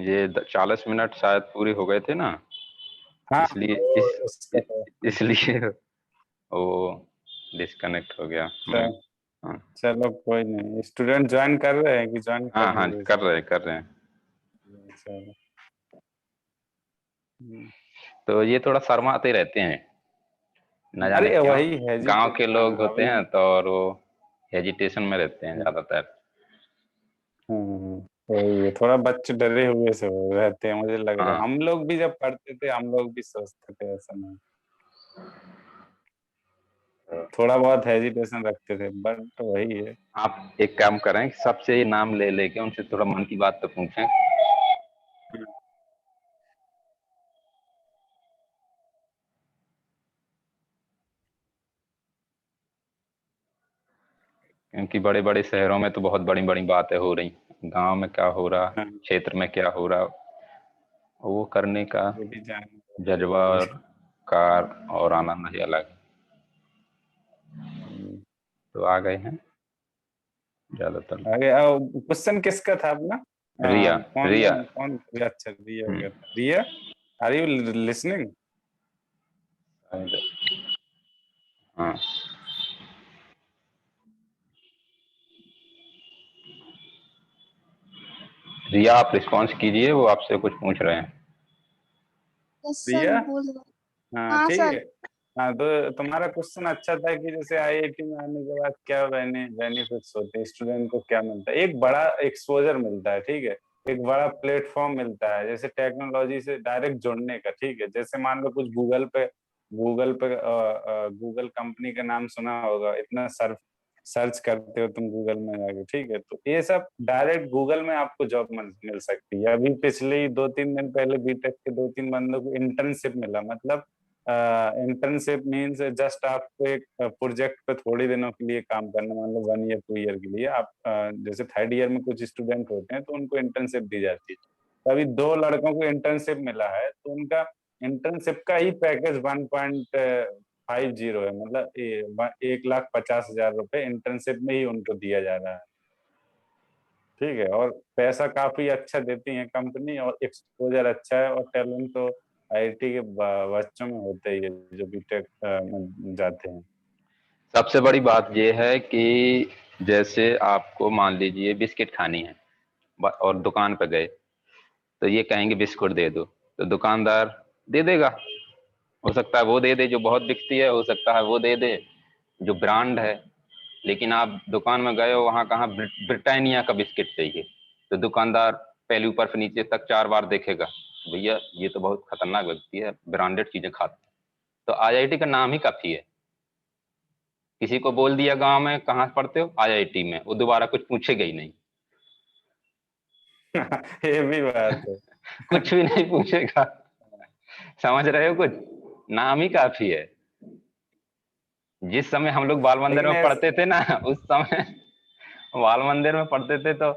ये 40 मिनट शायद पूरी हो गए थे ना, हाँ इसलिए तो उसका तो इसलिए वो डिस्कनेक्ट हो गया मैं। चल, हाँ चलो कोई नहीं। स्टूडेंट ज्वाइन कर रहे हैं कि ज्वाइन कर हाँ हाँ, लिए कर रहे हैं। चलो। हम्म। तो ये थोड़ा शर्माते रहते हैं, न जाने अरे क्यों। वही गांव हेजिटेट, के हाँ लोग होते अभी। हैं तो, और वो हेजिटेशन में रहते हैं ज्यादातर। वही है, थोड़ा बच्चे डरे हुए से हो रहते हैं मुझे लग रहा है। हाँ, हम लोग भी जब पढ़ते थे हम लोग भी सोचते थे ऐसा नहीं, थोड़ा बहुत हेजिटेशन रखते थे, बट वही है। आप एक काम करें, सबसे नाम ले लेके उनसे थोड़ा मन की बात तो पूछें। क्योंकि बड़े बड़े शहरों में तो बहुत बड़ी बड़ी बातें हो रही, गांव में क्या हो रहा, हाँ, क्षेत्र में क्या हो रहा, वो करने का ये भी जानना बहुत जज्बा जरूरी और है। कार और आनंद ही अलग है। हम्म। तो आ गए हैं ज्यादातर। आगे क्वेश्चन किसका था अपना? रिया। कौन रिया। कौन? अच्छा रिया हम्म, का था। रिया, आर यू लिसनिंग? हाँ, रिया आप रिस्पॉन्स कीजिए, वो आपसे कुछ पूछ रहे हैं। यस सर, रिया, बोल रहा हाँ हाँ ठीक है। सर। हाँ तो तुम्हारा क्वेश्चन अच्छा था कि जैसे आईआईटी में आने के बाद क्या बेनिफिट्स होते हैं, स्टूडेंट को क्या मिलता है। एक बड़ा एक्सपोजर मिलता है, ठीक है। एक बड़ा प्लेटफॉर्म मिलता है जैसे टेक्नोलॉजी से डायरेक्ट जुड़ने का, ठीक है। जैसे मान लो कुछ गूगल पे गूगल कंपनी का नाम सुना होगा, इतना सर्च सर्च करते हो तुम गूगल में जाके, ठीक है। तो ये सब डायरेक्ट गूगल में आपको जॉब मिल सकती है। अभी पिछले ही 2-3 दिन पहले बीटेक के 2-3 बंदों को इंटर्नशिप मिला। मतलब इंटर्नशिप मीन्स जस्ट आपको एक प्रोजेक्ट पे थोड़ी दिनों के लिए काम करना, मान लो 1 ईयर 2 ईयर के लिए आप जैसे थर्ड ईयर में कुछ स्टूडेंट होते हैं तो उनको इंटर्नशिप दी जाती है। तो अभी 2 लड़कों को इंटर्नशिप मिला है, तो उनका इंटर्नशिप का ही पैकेज 1.50 है। मतलब 1,50,000 रुपये इंटर्नशिप में ही उनको दिया जा रहा है, ठीक है। और पैसा काफी अच्छा देती है कंपनी, और एक्सपोजर अच्छा है, और टैलेंट तो आईआईटी के बच्चों में होते ही है जो बीटेक में जाते हैं। सबसे बड़ी बात यह है कि जैसे आपको मान लीजिए बिस्किट खानी है, और दुकान पे गए, तो ये कहेंगे बिस्कुट दे दो, तो दुकानदार दे देगा। हो सकता है वो दे दे जो बहुत बिकती है, हो सकता है वो दे दे जो ब्रांड है। लेकिन आप दुकान में गए हो, वहां कहाँ ब्रिटानिया का बिस्किट चाहिए, तो दुकानदार पहले ऊपर से नीचे तक 4 बार देखेगा, भैया ये तो बहुत खतरनाक व्यक्ति है, ब्रांडेड चीजें खाता है। तो आईआईटी का नाम ही काफी है। किसी को बोल दिया गांव में कहाँ पढ़ते हो, आईआईटी में, वो दोबारा कुछ पूछेगा ही नहीं। ये भी बात है। कुछ भी नहीं पूछेगा। समझ रहे हो कुछ, नाम ही काफी है। जिस समय हम लोग बाल मंदिर लेकिन में पढ़ते थे ना, उस समय बाल मंदिर में पढ़ते थे तो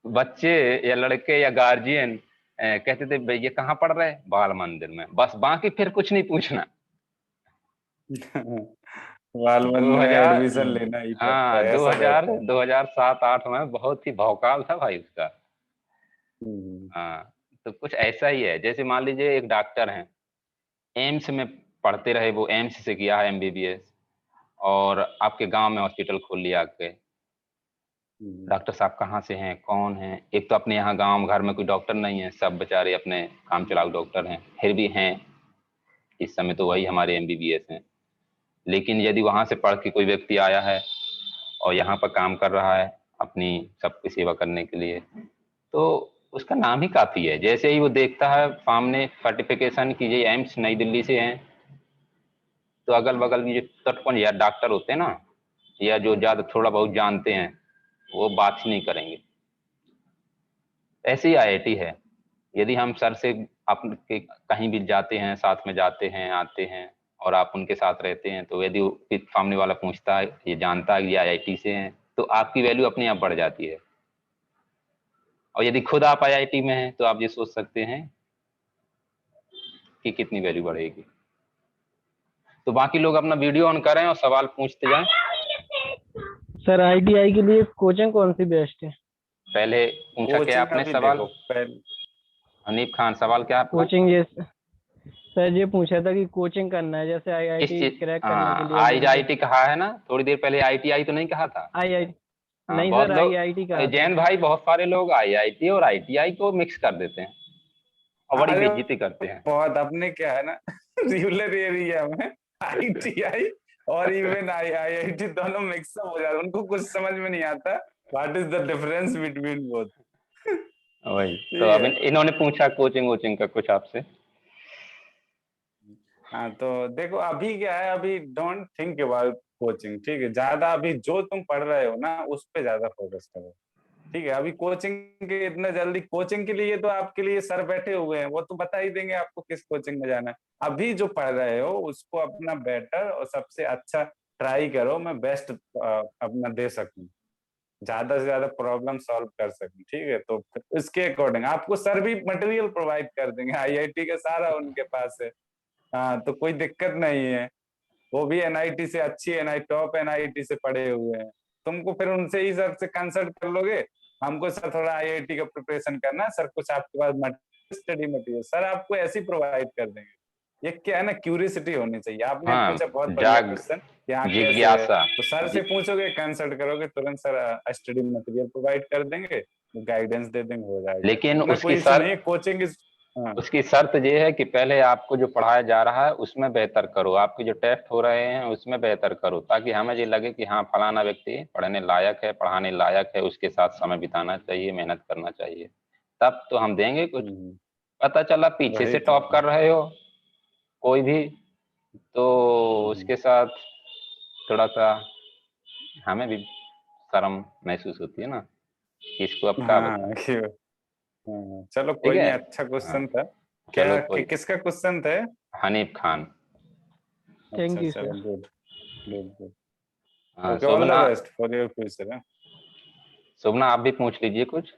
बच्चे या लड़के या गार्जियन कहते थे भाई ये कहाँ पढ़ रहे हैं, बाल मंदिर में, बस बाकी फिर कुछ नहीं पूछना। बाल दो मंदिर में हजार एडमिशन लेना ही पड़ता हाँ, है, दो ऐसा हजार रहता है। 2007-8 में बहुत ही भौकाल था भाई उसका। हम्म। हाँ, तो कुछ ऐसा ही है, जैसे मान लीजिए एक डॉक्टर हैं, एम्स में पढ़ते रहे, वो एम्स से किया है एमबीबीएस, और आपके गांव में हॉस्पिटल खोल लिया आके। हम्म। डॉक्टर साहब कहाँ से हैं, कौन है, एक तो अपने यहाँ गांव घर में कोई डॉक्टर नहीं है, सब बेचारे अपने काम चलाऊ डॉक्टर हैं, फिर भी हैं इस समय तो वही हमारे एमबीबीएस हैं। लेकिन यदि वहां से पढ़ के कोई व्यक्ति आया है और यहाँ पर काम कर रहा है अपनी सबकी सेवा करने के लिए, तो उसका नाम ही काफी है। जैसे ही वो देखता है सामने सर्टिफिकेशन की ये एम्स नई दिल्ली से हैं, तो अगल बगल में जो तटपन या डॉक्टर होते हैं ना, या जो ज्यादा थोड़ा बहुत जानते हैं, वो बात ही नहीं करेंगे। ऐसी आईआईटी है। यदि हम सर से आपके कहीं भी जाते हैं, साथ में जाते हैं आते हैं, और आप उनके साथ रहते हैं, तो यदि सामने वाला पूछता है, ये जानता है कि ये आईआईटी से हैं, तो आपकी वैल्यू अपने आप बढ़ जाती है। और यदि खुद आप आईआईटी में हैं, तो आप ये सोच सकते हैं कि कितनी वैल्यू बढ़ेगी। तो बाकी लोग अपना वीडियो ऑन करें और सवाल पूछते जाएं। सर आईटीआई के लिए कोचिंग कौन सी बेस्ट है? पहले पूछा क्या कोचिंग आपने अभी सवाल? देखो पहले हनीफ खान, सवाल क्या आपका? कोचिंग ये सर ये पूछा था कि कोचिंग करना है जैसे किस आईआईटी चीज? क्रैक करने के हाँ, लिए जैसे आईआईटी कहा है ना, थोड़ी देर पहले आईटीआई तो नहीं कहा था? आई हाँ, नहीं बहुत सर लोग, आईआईटी कहा था। जैन भाई, बहुत सारे लोग आईआईटी और आईटीआई को मिक्स कर देते हैं और बड़ी अरे बेइज्जती करते हैं। बहुत अपने क्या है ना रूरल एरिया में आईटीआई और इवन आईआईटी दोनों मिक्सअप हो जाते, उनको कुछ समझ में नहीं आता what is the difference between both. वही तो, ठीक अब है। इन्होंने पूछा कोचिंग वोचिंग का कुछ आपसे। हाँ तो देखो अभी क्या है, अभी डोंट थिंक अबाउट कोचिंग, ठीक है, ज्यादा अभी जो तुम पढ़ रहे हो ना उस पे ज्यादा फोकस करो, ठीक है। अभी कोचिंग के इतना जल्दी, कोचिंग के लिए तो आपके लिए सर बैठे हुए हैं, वो तो बता ही देंगे आपको किस कोचिंग में जाना है। अभी जो पढ़ रहे हो उसको अपना बेटर और सबसे अच्छा ट्राई करो, मैं बेस्ट अपना दे सकूं, ज्यादा से ज्यादा प्रॉब्लम सॉल्व कर सकूं, ठीक है। तो इसके अकॉर्डिंग आपको सर भी मटेरियल प्रोवाइड कर देंगे, आईआईटी का सारा उनके पास है। हाँ तो कोई दिक्कत नहीं है, वो भी एनआईटी से, अच्छी एनआईटी, टॉप एनआईटी से पढ़े हुए हैं। तुमको फिर उनसे ही सर से कंसल्ट कर लोगे, हमको सर थोड़ा आईआईटी का प्रिपरेशन करना है, सर कुछ आपके पास स्टडी मटेरियल, सर आपको ऐसे ही प्रोवाइड कर देंगे। ये क्या है ना, क्यूरियोसिटी होनी चाहिए। आपने हाँ, पूछा बहुत बढ़िया जाग क्वेश्चन, यहाँ कैसे है, जिज्ञासा। तो सर से पूछोगे, कंसल्ट करोगे, तुरंत सर स्टडी मटेरियल प्रोवाइड कर देंगे, गाइडेंस दे देंगे, हो जाएगा, लेकिन इतना उसकी कोई इशू नहीं शर्त, है। कोचिंग इज, हाँ उसकी शर्त ये है कि पहले आपको जो पढ़ाया जा रहा है उसमें बेहतर करो, आपके जो टेस्ट हो रहे हैं उसमें बेहतर करो, ताकि हमें ये लगे कि हाँ फलाना व्यक्ति पढ़ने लायक है, पढ़ाने लायक है, उसके साथ समय बिताना चाहिए, मेहनत करना चाहिए, तब तो हम देंगे कुछ। पता चला पीछे वही से चीज टॉप है। कर रहे हो कोई भी, तो उसके साथ थोड़ा सा हमें भी शर्म महसूस होती है ना कि इसको अब क्या हाँ बताएं। हाँ, चलो ठीक कोई है। नहीं, अच्छा हाँ, क्वेश्चन था। चलो क्या कोई। किसका क्वेश्चन था? हनीफ खान। थैंक अच्छा यू चलो, सर। Good good good. हाँ, okay, all the Shobhana, best for your future. Shobhana आप भी पूछ लीजिए कुछ।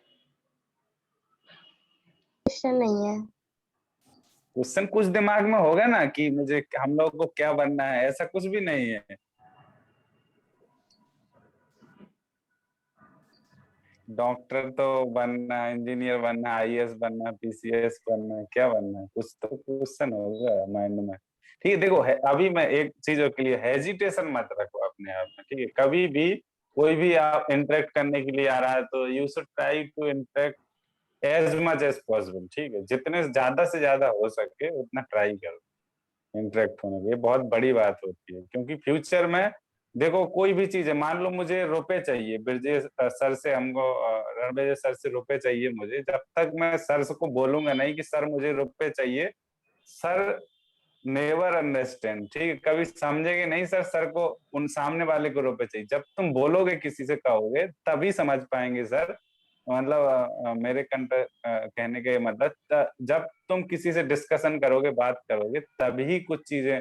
क्वेश्चन नहीं है। क्वेश्चन कुछ दिमाग में होगा ना कि मुझे, हम लोग को क्या बनना है, ऐसा कुछ भी नहीं है। डॉक्टर तो बनना है, इंजीनियर बनना है, आईएएस बनना है, पीसीएस बनना है, क्या बनना है, कुछ तो क्वेश्चन होगा माइंड में। ठीक है, देखो अभी मैं एक चीजों के लिए, हेजिटेशन मत रखो अपने आप में, ठीक है। कभी भी कोई भी आप इंटरेक्ट करने के लिए आ रहा है तो you should try to interact as much as possible, ठीक है। जितने ज्यादा से ज्यादा हो सके उतना ट्राई करो इंटरेक्ट होने की, ये बहुत बड़ी बात होती है, क्योंकि फ्यूचर में देखो कोई भी चीज है, मान लो मुझे रुपए चाहिए, ब्रजेश सर से हमको, रणविजय सर से रुपए चाहिए मुझे, जब तक मैं सर को बोलूंगा नहीं कि सर मुझे रुपए चाहिए, सर नेवर अंडरस्टैंड, ठीक है, कभी समझेंगे नहीं सर, सर को, उन सामने वाले को रुपए चाहिए, जब तुम बोलोगे किसी से कहोगे तभी समझ पाएंगे सर। मतलब मेरे कहने के मतलब, जब तुम किसी से डिस्कशन करोगे, बात करोगे, तभी कुछ चीजें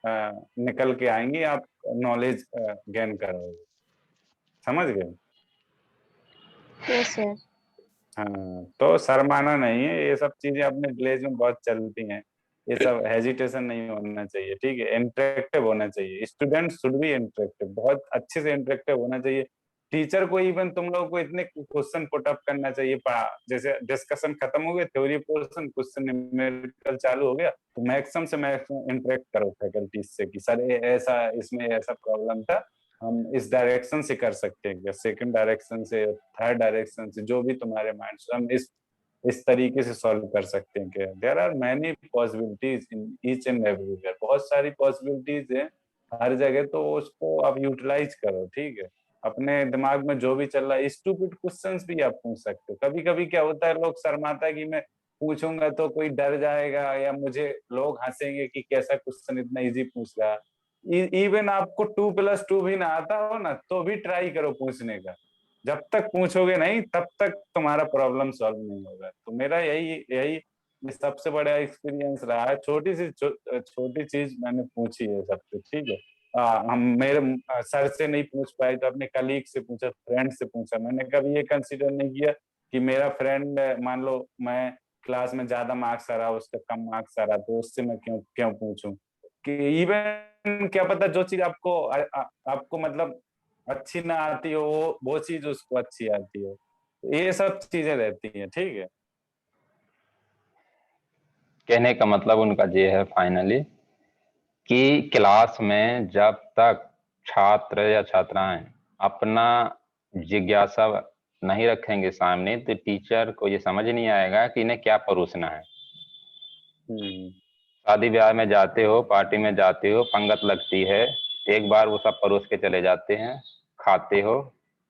निकल के आएंगी, आप नॉलेज गेन करोगे, समझ गए? Yes sir. हाँ तो शर्माना नहीं है, ये सब चीजें अपने विलेज में बहुत चलती हैं, ये सब हेजिटेशन नहीं होना चाहिए, ठीक है। इंटरेक्टिव होना चाहिए, स्टूडेंट शुड बी इंटरेक्टिव, बहुत अच्छे से इंटरेक्टिव होना चाहिए। टीचर को इवन तुम लोगों को इतने क्वेश्चन पुट अप करना चाहिए, जैसे डिस्कशन खत्म हो गया, थ्योरी पोर्शन, क्वेश्चन न्यूमेरिकल चालू हो गया, तो मैक्सिमम से मैक्सिमम इंटरेक्ट करो फैकल्टीज से कि सर ऐसा, इसमें ऐसा प्रॉब्लम था, हम इस डायरेक्शन से कर सकते हैं क्या, सेकंड डायरेक्शन से, थर्ड डायरेक्शन से, जो भी तुम्हारे माइंड से, हम इस तरीके से सॉल्व कर सकते हैं क्या। There are many possibilities in each and everywhere, बहुत सारी पॉसिबिलिटीज है हर जगह, तो उसको आप यूटिलाइज करो, ठीक है। अपने दिमाग में जो भी चल रहा है, स्टूपिड क्वेश्चंस भी आप पूछ सकते हो। कभी कभी क्या होता है, लोग शर्माता है कि मैं पूछूंगा तो कोई डर जाएगा, या मुझे लोग हंसेंगे कि कैसा क्वेश्चन इतना इजी पूछ रहा। इवन आपको 2+2 भी ना आता हो ना, तो भी ट्राई करो पूछने का, जब तक पूछोगे नहीं तब तक तुम्हारा प्रॉब्लम सॉल्व नहीं होगा। तो मेरा यही यही ये सबसे बड़ा एक्सपीरियंस रहा है, छोटी चीज मैंने पूछी है सबसे, ठीक है। हम मेरे सर से नहीं पूछ पाए तो अपने कलीग से पूछा, फ्रेंड से पूछा, मैंने कभी ये कंसिडर नहीं किया कि मेरा फ्रेंड, मान लो मैं क्लास में ज्यादा मार्क्स आ रहा, उसका कम मार्क्स आ रहा, तो उससे मैं क्यों क्यों पूछूं, कि इवन क्या पता जो चीज आपको मतलब अच्छी ना आती हो, वो चीज उसको अच्छी आती हो। ये सब चीजें रहती हैं, ठीक है। कहने का मतलब उनका ये है फाइनली कि क्लास में जब तक छात्र या छात्राएं अपना जिज्ञासा नहीं रखेंगे सामने, तो टीचर को ये समझ नहीं आएगा कि इन्हें क्या परोसना है। शादी ब्याह में जाते हो, पार्टी में जाते हो, पंगत लगती है, एक बार वो सब परोस के चले जाते हैं, खाते हो,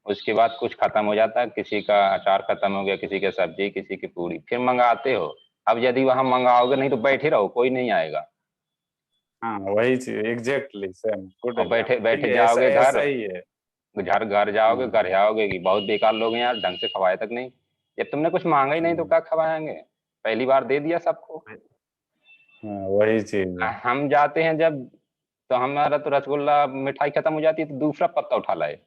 उसके बाद कुछ खत्म हो जाता है, किसी का अचार खत्म हो गया, किसी के सब्जी, किसी की पूरी, फिर मंगाते हो। अब यदि वहां मंगाओगे नहीं तो बैठे रहो, कोई नहीं आएगा। हाँ वही चीज, एग्जैक्टली सेम, गुड और बैठे एग्जाम्पल, ठीक बैठे है, ऐसा जाओगे ऐसा घर, ही है। घर घर जाओगे, हाँ घर आओगे कि बहुत बेकार लोग हैं यार, ढंग से खवाए तक नहीं। जब तुमने कुछ मांगा ही नहीं तो हाँ क्या खवाएंगे, पहली बार दे दिया सबको। हाँ, वही चीज है। हम जाते हैं जब, तो हमारा तो रसगुल्ला मिठाई खत्म हो जाती है तो दूसरा पत्ता उठा लाए,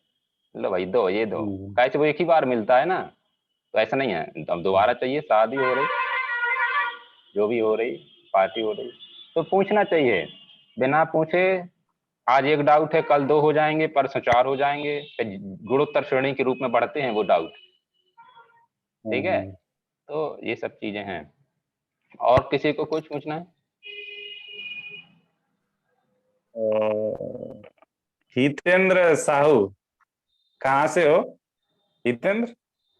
लो भाई दो, ये दो, हम्म, कैसे वो एक ही बार मिलता है ना। तो ऐसा नहीं है, अब दोबारा चाहिए, शादी हो रही, जो भी हो रही, पार्टी हो रही, तो पूछना चाहिए। बिना पूछे आज एक डाउट है, कल दो हो जाएंगे, परसों चार हो जाएंगे, फिर गुणोत्तर श्रेणी के रूप में बढ़ते हैं वो डाउट। ठीक है, हाँ, तो ये सब चीजें हैं। और किसी को कुछ पूछना है? और हितेंद्र साहू, कहाँ से हो हितेंद्र?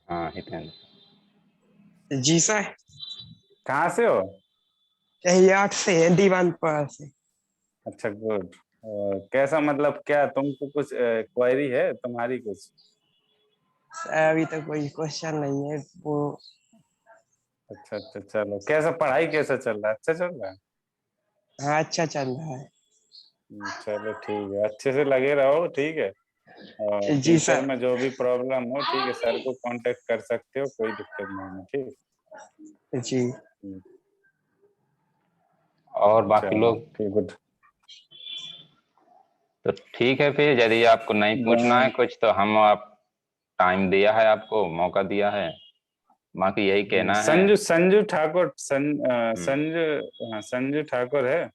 हाँ हितेंद्र। जी सर, कहाँ से हो? यही 8 से है, दीवानपुरा से। अच्छा गुड। कैसा, मतलब क्या तुमको कुछ क्वेरी है तुम्हारी कुछ? सर अभी तक कोई क्वेश्चन नहीं है वो। अच्छा अच्छा, चलो, कैसा पढ़ाई कैसा चल रहा है? अच्छा चल रहा है? हाँ अच्छा चल रहा है। चलो ठीक है, अच्छे से लगे रहो, ठीक है। और जी फ्यूचर सर। में जो भी प्रॉब्लम हो, ठीक है, सर को कांटेक्ट कर सकते हो, कोई दिक्कत नहीं है, ठीक जी है। और बाकी चलो लोग? ठीक, गुड। तो ठीक है, फिर यदि आपको नहीं पूछना है कुछ तो हम, आप टाइम दिया है, आपको मौका दिया है, बाकी यही कहना है। संजू संजू ठाकुर, हम्म, संजू, हाँ संजू ठाकुर है।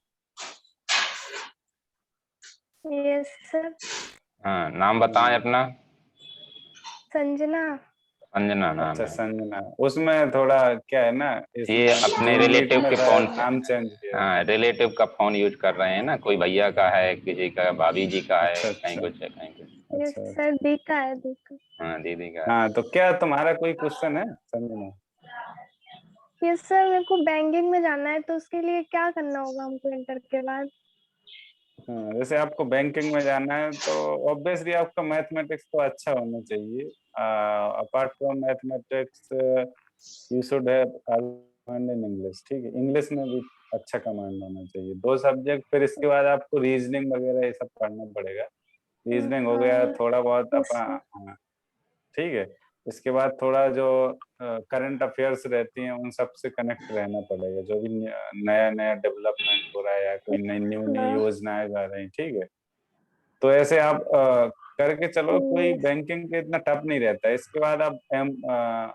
Yes sir. हाँ नाम बताएं अपना। संजना। अंजना नाम अच्छा है। संजना, उसमें थोड़ा क्या है ना, ये इसमें अपने गूगल मीट रिलेटिव में के फोन शायद से, नाम चेंज किया है। हाँ रिलेटिव का फोन यूज कर रहे हैं ना, कोई भैया का है, किसी का भाभी जी का है, अच्छा कहीं अच्छा कुछ है, कहीं कुछ। यस अच्छा सर, अच्छा। दीका है, दीका। हाँ दीदी का है। हाँ तो क्या तुम्हारा कोई क्वेश्चन है संजना? यस सर, मेरे को बैंकिंग में जाना है, तो उसके लिए क्या करना होगा हमको इंटर के बाद? हाँ, जैसे आपको बैंकिंग में जाना है तो ऑब्वियसली आपका मैथमेटिक्स तो अच्छा होना चाहिए। Apart from mathematics you should have command in English, ठीक है, इंग्लिश में भी अच्छा कमांड होना चाहिए, दो सब्जेक्ट। फिर इसके बाद आपको रीजनिंग वगैरह ये सब पढ़ना पड़ेगा। रीजनिंग हो गया हाँ। थोड़ा बहुत यस अपना, सर। हाँ, ठीक है। इसके बाद थोड़ा जो करंट अफेयर्स रहती हैं उन सब से कनेक्ट रहना पड़ेगा, जो भी नया नया डेवलपमेंट हो रहा है या कोई नई न्यू नई हाँ। योजनाएं जा रही हैं, ठीक है। तो ऐसे आप करके चलो, कोई यस। बैंकिंग के इतना टफ नहीं रहता है। इसके बाद आप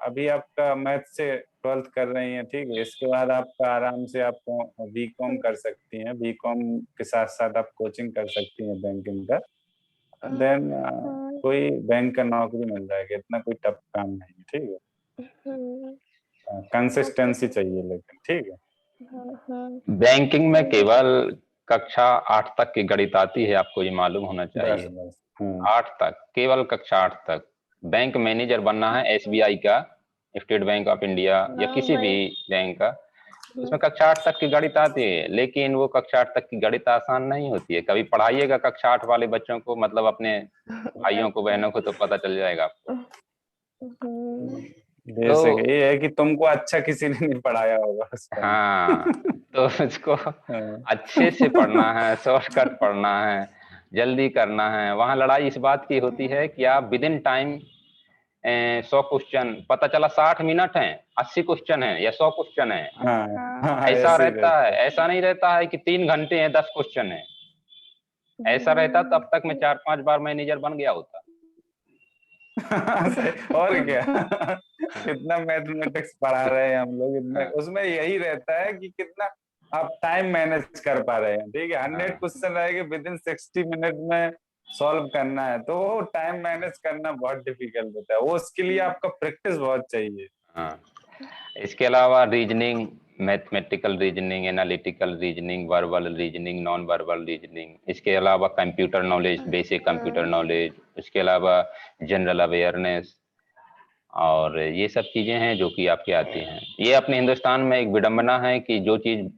अभी आपका मैथ से 12th कर रही हैं, ठीक है, इसके बाद आपका आराम से आप बीकॉम कर सकती हैं, बीकॉम के साथ साथ आप कोचिंग कर सकती हैं बैंकिंग का। देन हाँ। कोई बैंक का नौकरी मिल जाएगा, इतना कोई टफ काम नहीं है, ठीक हम्म। है। Okay consistency sir. चाहिए लेकिन, ठीक है। हाँ हाँ। बैंकिंग में हम्म। केवल कक्षा 8 तक की गणित आती है, आपको ये मालूम होना बस चाहिए। बस, हाँ 8 तक, केवल कक्षा 8 तक। बैंक मैनेजर बनना है एसबीआई का, स्टेट बैंक ऑफ इंडिया या हाँ किसी भी वही। बैंक का, हम्म। उसमें कक्षा 8 तक की गणित आती है, लेकिन वो कक्षा 8 तक की गणित आसान नहीं होती है। कभी पढ़ाइएगा कक्षा 8 वाले बच्चों को, मतलब अपने भाइयों को, अच्छा। बहनों को, तो पता चल जाएगा आपको। हम्म। तो बेसिक ये है कि तुमको अच्छा किसी ने नहीं पढ़ाया होगा उस टाइम। हाँ, तो उसको हाँ अच्छे से पढ़ना है, शॉर्टकट पढ़ना है, जल्दी करना है। वहां लड़ाई इस बात की होती है कि आप विद इन टाइम 100 क्वेश्चन, पता चला 60 मिनट है, 80 क्वेश्चन है या 100 क्वेश्चन है, हाँ हाँ। हाँ, ऐसा ऐसे ही रहता है। रहता ऐसा नहीं रहता है कि 3 घंटे हैं, 10 क्वेश्चन है। ऐसा रहता तब तक मैं 4-5 बार मैनेजर बन गया होता। है। और क्या। कितना मैथमेटिक्स पढ़ा रहे हैं हम लोग, इतने हाँ, उसमें यही रहता है कि कितना आप टाइम मैनेज कर पा रहे हैं, ठीक है। 100 हाँ, क्वेश्चन रहेंगे, विद इन 60 मिनट में सॉल्व करना है, तो वो टाइम मैनेज करना बहुत डिफिकल्ट होता है, वो उसके लिए आपका प्रैक्टिस बहुत चाहिए। हाँ, इसके अलावा reasoning, mathematical reasoning, analytical reasoning, verbal reasoning, non verbal reasoning, इसके अलावा computer knowledge, basic computer knowledge, इसके अलावा जनरल अवेयरनेस, और ये सब चीजें हैं जो कि आपके आती हैं। ये अपने हिंदुस्तान में एक विडंबना है कि जो चीज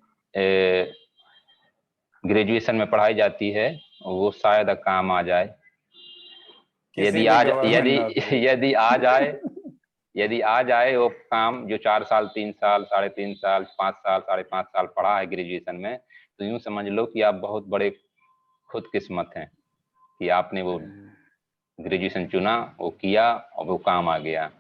ग्रेजुएशन में पढ़ाई जाती है वो शायद काम आ जाए। किसी यदि भी आज गवर्नमेंट यदि नौकरी। यदि आ जाए, यदि आ जाए वो काम जो 4 साल, 3 साल, 3.5 साल, 5 साल, 5.5 साल पढ़ा है ग्रेजुएशन में, तो यूं समझ लो कि आप बहुत बड़े खुदकिस्मत हैं कि आपने वो ग्रेजुएशन चुना, वो किया और वो काम आ गया।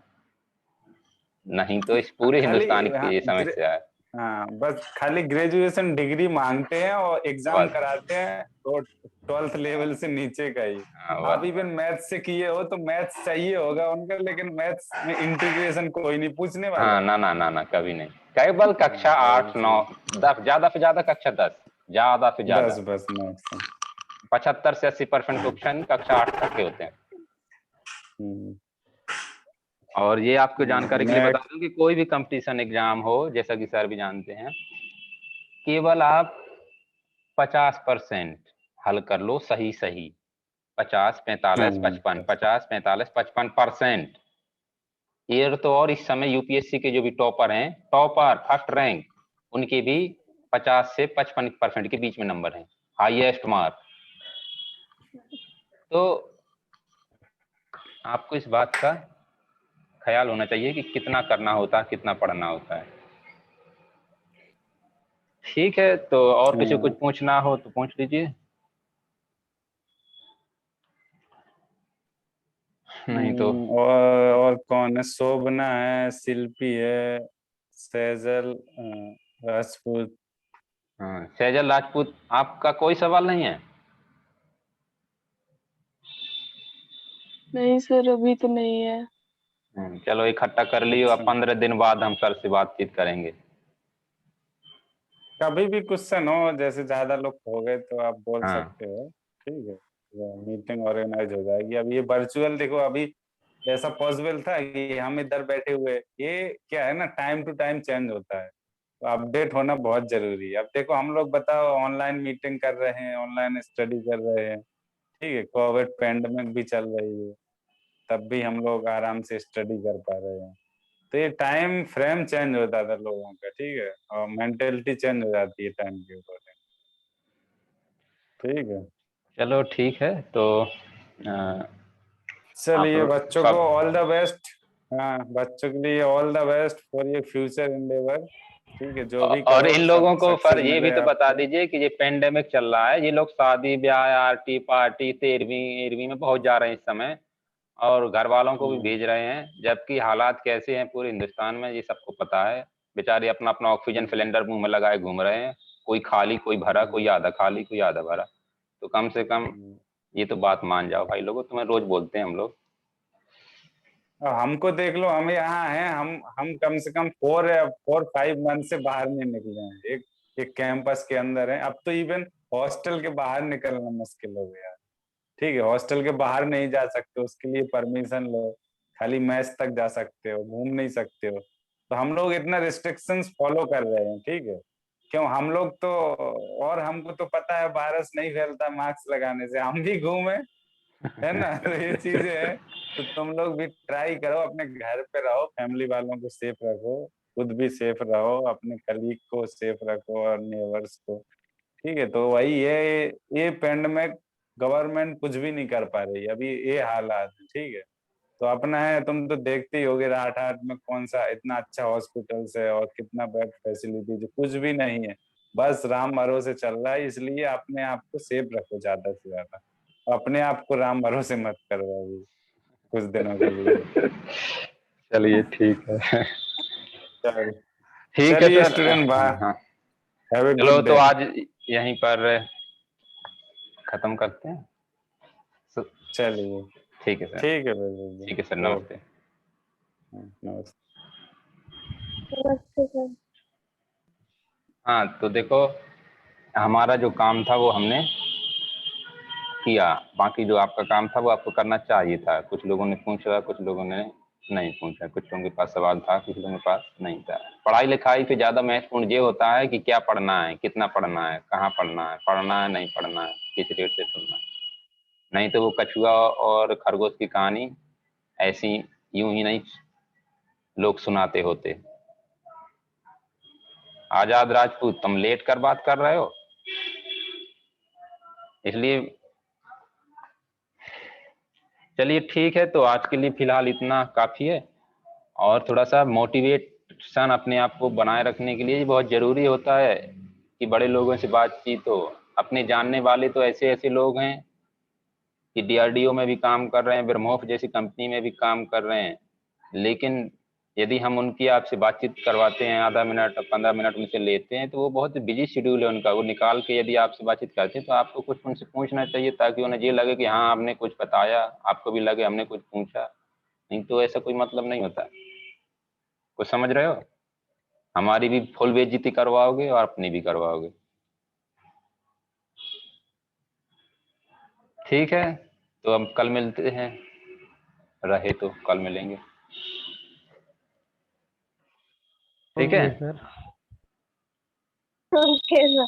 नहीं तो इस पूरे खाली हिंदुस्तान की हाँ, ये समस्या है। हाँ बस खाली ग्रेजुएशन डिग्री मांगते हैं और एग्जाम बस कराते हैं तो 12th लेवल से नीचे का ही। हाँ, आप बस इवन मैथ्स से किए हो तो मैथ्स चाहिए होगा उनका, लेकिन मैथ्स में इंटीग्रेशन कोई नहीं पूछने वाला हाँ, है। ना ना ना ना, कभी नहीं। केवल कक्षा वही 8, 9, चीज। 10, ज्यादा से ज्यादा कक्षा 10, ज्यादा से ज्यादा। 10 बस मैक्स। 75 से 80% क्वेश्चन कक्षा 8 तक के होते हैं। और ये आपको जानकारी के लिए बता नेक्स्ट। दूं कि कोई भी कंपटीशन एग्जाम हो, जैसा कि सर भी जानते हैं, केवल आप 50% हल कर लो सही सही। 50, 45, 55, 50, 45, 55%। ये तो और इस समय यूपीएससी के जो भी टॉपर हैं, टॉपर फर्स्ट रैंक, उनके भी 50 से 55% के बीच में नंबर हैं, हाईएस्ट मार्क। तो आपको इस बात का ख्याल होना चाहिए कि कितना करना होता है, कितना पढ़ना होता है। ठीक है, तो और किसी को कुछ पूछना हो तो पूछ लीजिए, नहीं तो और कौन है? शोभना है, शिल्पी है, सेजल, राजपूत। हाँ, सैजल राजपूत, आपका कोई सवाल नहीं है? नहीं सर, अभी तो नहीं है। चलो इकट्ठा कर लियो, अब अच्छा, 15 दिन बाद हम सर से बातचीत करेंगे। कभी भी क्वेश्चन हो, जैसे ज्यादा लोग हो गए तो आप बोल हाँ सकते हो, ठीक है। मीटिंग ऑर्गेनाइज हो जाएगी। अब ये वर्चुअल देखो, अभी ऐसा पॉसिबल था कि हम इधर बैठे हुए, ये क्या है ना, टाइम टू टाइम चेंज होता है, तो अपडेट होना बहुत जरूरी है। अब देखो हम लोग बताओ ऑनलाइन मीटिंग कर रहे हैं, ऑनलाइन स्टडी कर रहे हैं, ठीक है, कोविड पैंडेमिक भी चल रही है, तब भी हम लोग आराम से स्टडी कर पा रहे हैं। तो ये टाइम फ्रेम चेंज होता था लोगों का, ठीक है, और मेंटेलिटी चेंज हो जाती है टाइम के ऊपर, ठीक है। चलो ठीक है, तो आप चलिए, बच्चों को कब, ऑल द बेस्ट। हाँ, बच्चों के लिए ऑल द बेस्ट फॉर ये फ्यूचर इंडेवर, ठीक है, जो भी और करो इन सब लोगों को सर सक्सेस ये भी मिले तो बता आपको। दीजिए कि ये पेंडेमिक चल रहा है, ये लोग शादी ब्याह, आरटी पार्टी, 13वीं में पहुंच जा रहे हैं इस समय, और घर वालों को भी भेज रहे हैं, जबकि हालात कैसे हैं पूरे हिंदुस्तान में ये सबको पता है। बेचारे अपना अपना ऑक्सीजन सिलेंडर मुंह में लगाए घूम रहे हैं, कोई खाली कोई भरा, कोई आधा खाली कोई आधा भरा। तो कम से कम ये तो बात मान जाओ भाई लोगों, तुम्हें रोज बोलते हैं हम लोग। अब हमको देख लो, हम यहाँ हैं, हम कम से कम 4 5 मंथ से बाहर नहीं निकले हैं, एक एक कैंपस के अंदर हैं। अब तो इवन हॉस्टल के बाहर निकलना मुश्किल हो गया, ठीक है, हॉस्टल के बाहर नहीं जा सकते, उसके लिए परमिशन लो, खाली मैच तक जा सकते हो, घूम नहीं सकते हो। तो हम लोग इतना रिस्ट्रिक्शंस फॉलो कर रहे हैं, ठीक है, क्यों हम लोग तो, और हमको तो पता है वायरस नहीं फैलता मास्क लगाने से, हम भी घूमे, है ना। तो ये चीजें हैं, तो तुम लोग भी ट्राई करो, अपने घर पे रहो, फैमिली वालों को सेफ रखो, खुद भी सेफ रहो, अपने कलीग को सेफ रखो और नेबर्स को, ठीक है। तो वही ये पेंडेमिक गवर्नमेंट कुछ भी नहीं कर पा रही अभी, ये हालात है, ठीक है। तो अपना है, तुम तो देखते ही होगे रात हाट में कौन सा इतना अच्छा हॉस्पिटल्स है और कितना बेड फैसिलिटी, जो कुछ भी नहीं है, बस राम भरोसे चल रहा है। इसलिए अपने आप को सेफ रखो ज्यादा से ज्यादा, अपने आप को राम भरोसे मत करो अभी कुछ दिनों के लिए। चलिए ठीक है। चल ठीक है चलिए सर। स्टूडेंट, बाय, हाँ, हैव ए चलो गुड तो डे। आज यहीं पर खत्म करते हैं। चलिए, ठीक है सर। ठीक है भाई, ठीक है सर, ओके, नमस्ते। नमस्ते। नमस्ते सर। हाँ तो देखो, हमारा जो काम था वो हमने किया, बाकी जो आपका काम था वो आपको करना चाहिए था। कुछ लोगों ने पूछा, कुछ लोगों ने नहीं पूछा, कुछ लोगों के पास सवाल था, कुछ लोगों के पास नहीं था। पढ़ाई लिखाई पे ज्यादा महत्वपूर्ण ये होता है कि क्या पढ़ना है, कितना पढ़ना है, कहाँ पढ़ना है नहीं पढ़ना है, किस रेट से पढ़ना है। नहीं तो वो कछुआ और खरगोश की कहानी ऐसी यूं ही नहीं लोग सुनाते होते। आजाद राजपूत, तुम लेट कर बात कर रहे हो, इसलिए चलिए ठीक है। तो आज के लिए फिलहाल इतना काफी है। और थोड़ा सा मोटिवेशन अपने आप को बनाए रखने के लिए बहुत जरूरी होता है कि बड़े लोगों से बातचीत हो। अपने जानने वाले तो ऐसे ऐसे लोग हैं कि डीआरडीओ में भी काम कर रहे हैं, ब्रह्मोस जैसी कंपनी में भी काम कर रहे हैं, लेकिन यदि हम उनकी आपसे बातचीत करवाते हैं, आधा मिनट 15 मिनट उनसे लेते हैं, तो वो बहुत बिजी शेड्यूल है उनका, वो निकाल के यदि आपसे बातचीत करते हैं तो आपको कुछ उनसे पूछना चाहिए, ताकि उन्हें ये लगे कि हाँ हमने कुछ बताया, आपको भी लगे हमने कुछ पूछा। नहीं तो ऐसा कोई मतलब नहीं होता। कुछ समझ रहे हो? हमारी भी फुल बेइज्जती करवाओगे और अपनी भी करवाओगे। ठीक है, तो हम कल मिलते हैं, रहे तो कल मिलेंगे। ठीक है। Okay sir. Okay sir.